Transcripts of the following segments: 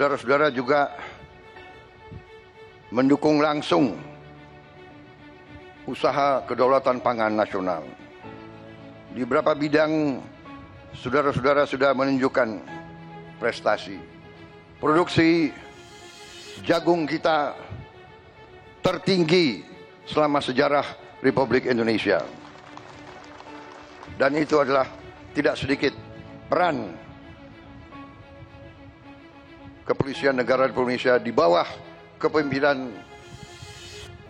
saudara-saudara juga mendukung langsung usaha kedaulatan pangan nasional. Di beberapa bidang saudara-saudara sudah menunjukkan prestasi. Produksi jagung kita tertinggi selama sejarah Republik Indonesia. Dan itu adalah tidak sedikit peran Kepolisian Negara Republik Indonesia di bawah kepemimpinan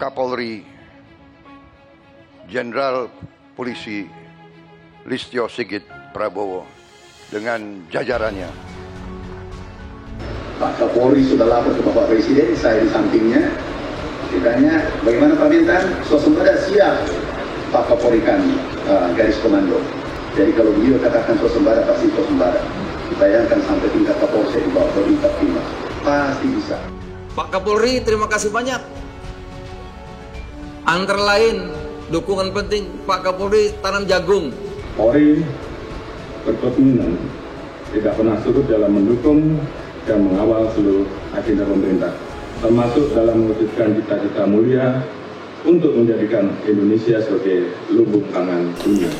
Kapolri Jenderal Polisi Listio Sigit Prabowo dengan jajarannya. Pak Kapolri sudah lapor ke Bapak Presiden, saya di sampingnya. Ditanya, bagaimana permintaan? Swasembada siap, Pak Kapolri kami, garis komando. Jadi kalau beliau katakan swasembada, pasti swasembada. Bayangkan sampai tingkat Kapolsek di bawah tingkat prima, pasti bisa. Pak Kapolri, terima kasih banyak. Antara lain, dukungan penting Pak Kapolri tanam jagung. Polri berkomitmen tidak pernah surut dalam mendukung dan mengawal seluruh agenda pemerintah, termasuk dalam mewujudkan cita-cita mulia untuk menjadikan Indonesia sebagai lumbung pangan dunia.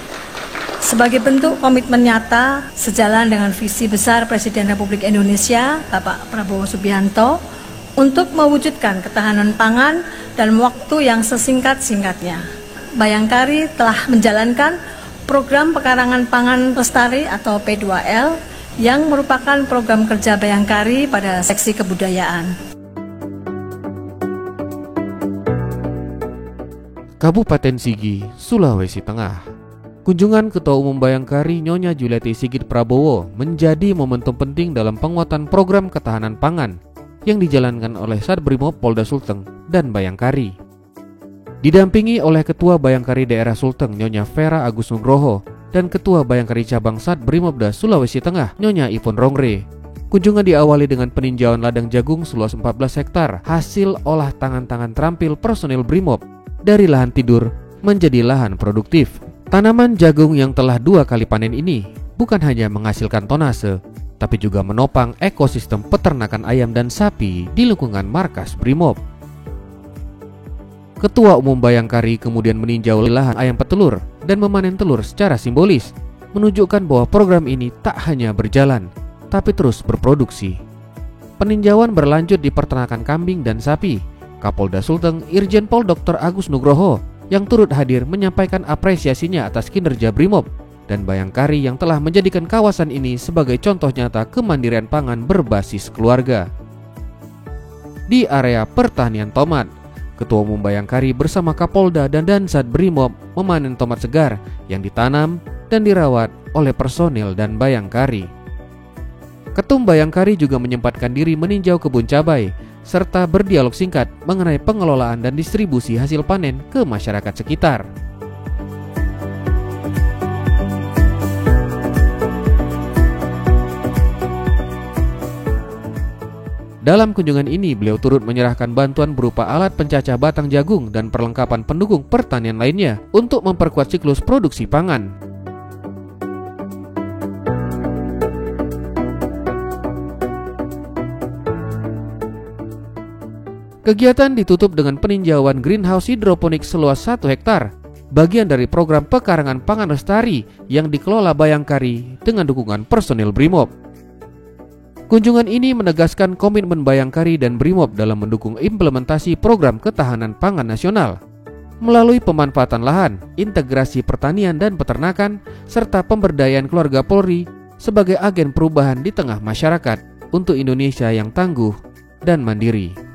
Sebagai bentuk komitmen nyata sejalan dengan visi besar Presiden Republik Indonesia, Bapak Prabowo Subianto, untuk mewujudkan ketahanan pangan dalam waktu yang sesingkat-singkatnya. Bayangkari telah menjalankan program pekarangan pangan lestari atau P2L yang merupakan program kerja Bayangkari pada seksi kebudayaan. Kabupaten Sigi, Sulawesi Tengah. Kunjungan Ketua Umum Bayangkari Nyonya Juliati Sigit Prabowo menjadi momentum penting dalam penguatan program ketahanan pangan yang dijalankan oleh Satbrimob Polda Sulteng dan Bayangkari. Didampingi oleh Ketua Bayangkari Daerah Sulteng Nyonya Vera Agus Nugroho dan Ketua Bayangkari Cabang Satbrimobda Sulawesi Tengah Nyonya Ipon Rongre. Kunjungan diawali dengan peninjauan ladang jagung seluas 14 hektar hasil olah tangan-tangan terampil personil Brimob dari lahan tidur menjadi lahan produktif. Tanaman jagung yang telah 2 kali panen ini bukan hanya menghasilkan tonase, tapi juga menopang ekosistem peternakan ayam dan sapi di lingkungan markas Brimob. Ketua Umum Bayangkari kemudian meninjau lahan ayam petelur dan memanen telur secara simbolis, menunjukkan bahwa program ini tak hanya berjalan, tapi terus berproduksi. Peninjauan berlanjut di peternakan kambing dan sapi. Kapolda Sulteng Irjen Pol Dr. Agus Nugroho yang turut hadir menyampaikan apresiasinya atas kinerja Brimob dan Bayangkari yang telah menjadikan kawasan ini sebagai contoh nyata kemandirian pangan berbasis keluarga. Di area pertanian tomat, Ketua Umum Bayangkari bersama Kapolda dan Dansat Brimob memanen tomat segar yang ditanam dan dirawat oleh personil dan Bayangkari. Ketum Bayangkari juga menyempatkan diri meninjau kebun cabai serta berdialog singkat mengenai pengelolaan dan distribusi hasil panen ke masyarakat sekitar. Dalam kunjungan ini, beliau turut menyerahkan bantuan berupa alat pencacah batang jagung dan perlengkapan pendukung pertanian lainnya untuk memperkuat siklus produksi pangan. Kegiatan ditutup dengan peninjauan greenhouse hidroponik seluas 1 hektar, bagian dari program pekarangan pangan lestari yang dikelola Bayangkari dengan dukungan personil Brimob. Kunjungan ini menegaskan komitmen Bayangkari dan Brimob dalam mendukung implementasi program ketahanan pangan nasional melalui pemanfaatan lahan, integrasi pertanian dan peternakan, serta pemberdayaan keluarga Polri sebagai agen perubahan di tengah masyarakat untuk Indonesia yang tangguh dan mandiri.